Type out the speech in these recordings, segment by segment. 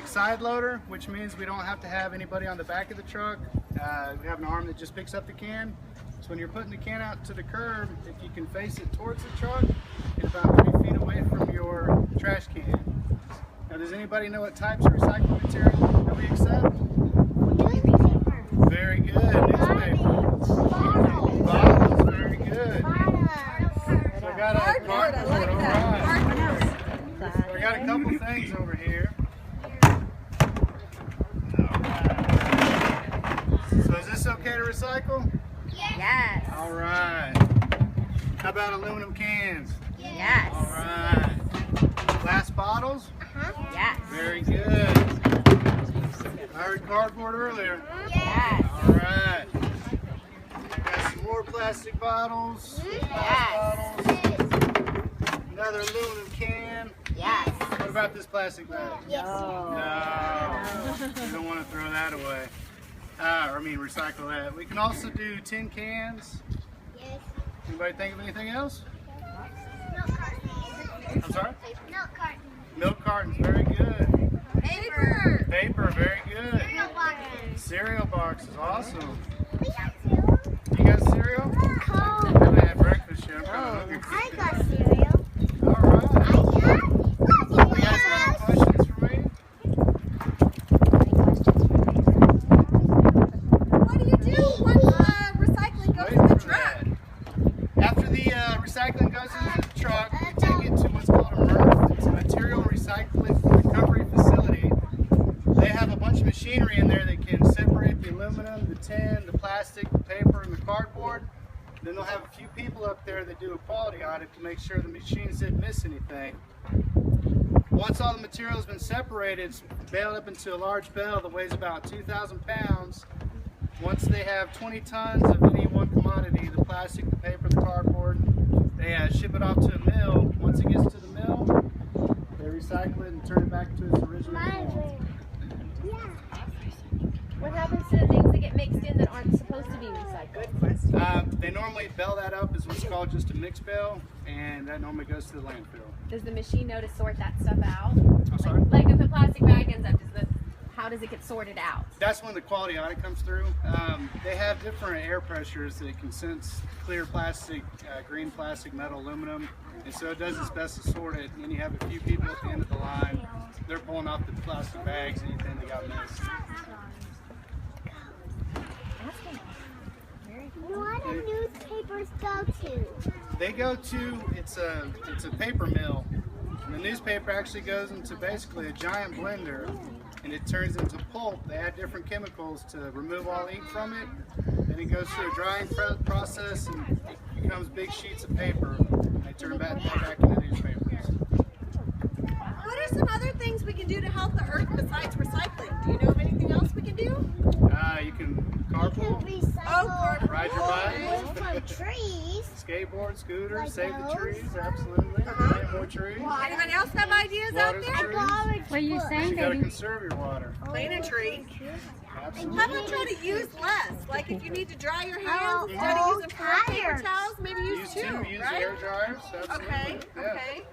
automatic side loader, which means we don't have to have anybody on the back of the truck. We have an arm that just picks up the can. So when you're putting the can out to the curb, if you can face it towards the truck and about 3 feet away from your trash can. Now, does anybody know what types of recycling material that we accept? Very good. Newspaper. Bottles. Very good. So I got a cardboard. All right. So I got a couple things over here. So is this okay to recycle? Yes. All right. How about aluminum cans? Yes. All right. Glass bottles? Yes. Very good. I heard cardboard earlier. Yes. All right. Got some more plastic bottles. Glass bottles. Another aluminum can. Yes. What about this plastic bag? No. You don't want to throw that away. Recycle that. We can also do tin cans. Yes. Anybody think of anything else? Milk cartons. I'm sorry? Milk cartons. Milk cartons, very good. Paper. Paper, very good. Cereal boxes. Cereal boxes, awesome. We got cereal. You got cereal? Cold. I haven't had breakfast yet. I'm kinda hungry. I got cereal. All right. I got You guys got any questions for me? What do you do once recycling goes in the truck? After the recycling goes into the truck, we take it to what's called a MRF. It's a material recycling recovery facility. They have a bunch of machinery in there that can separate the aluminum, the tin, the plastic, the paper, and the cardboard. Then they'll have a few people up there that do a quality audit to make sure the machines didn't miss anything. Once all the material has been separated, it's baled up into a large bale that weighs about 2,000 pounds. Once they have 20 tons of any one commodity, the plastic, the paper, the cardboard, they ship it off to a mill. Once it gets to the mill, they recycle it and turn it back to its original form. What happens to the things that get mixed in that aren't supposed to be recycled? Good question. They normally bale that up as what's called just a mixed bale, and that normally goes to the landfill. Does the machine know to sort that stuff out? I'm sorry? Like if a plastic bag ends up, how does it get sorted out? That's when the quality audit comes through. They have different air pressures that can sense clear plastic, green plastic, metal, aluminum, and so it does its best to sort it. And then you have a few people at the end of the line. They're pulling off the plastic bags, anything that got missed. What do newspapers go to? They go to, it's a paper mill. And the newspaper actually goes into basically a giant blender, and it turns into pulp. They add different chemicals to remove all ink from it. Then it goes through a drying process and it becomes big sheets of paper. And they turn back into newspapers. What are some other things we can do to help the earth besides recycling? Do you know of anything else we can do? You can carpool, ride your bike, From trees. skateboard, scooters, Like save the those? trees, absolutely. Plant more trees. Anybody else have ideas out Water the there? trees. What are you You gotta conserve your water. Plant a tree. Absolutely. How about try to use less? Like if you need to dry your hands, Oh, instead of using 4 paper tires. towels, maybe use 2, use right? air dryers, absolutely. Okay, Yeah. okay.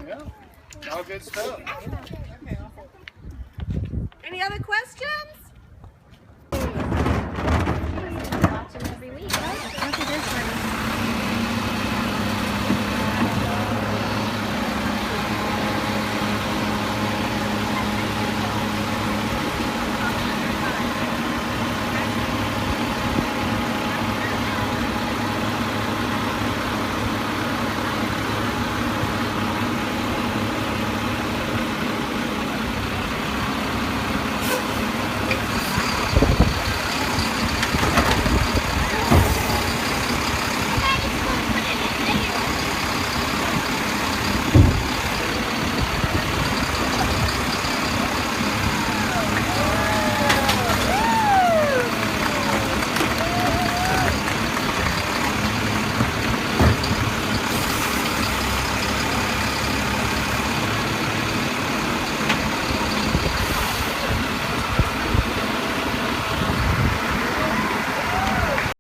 Yeah, all good stuff. Any other questions? Watch them every week.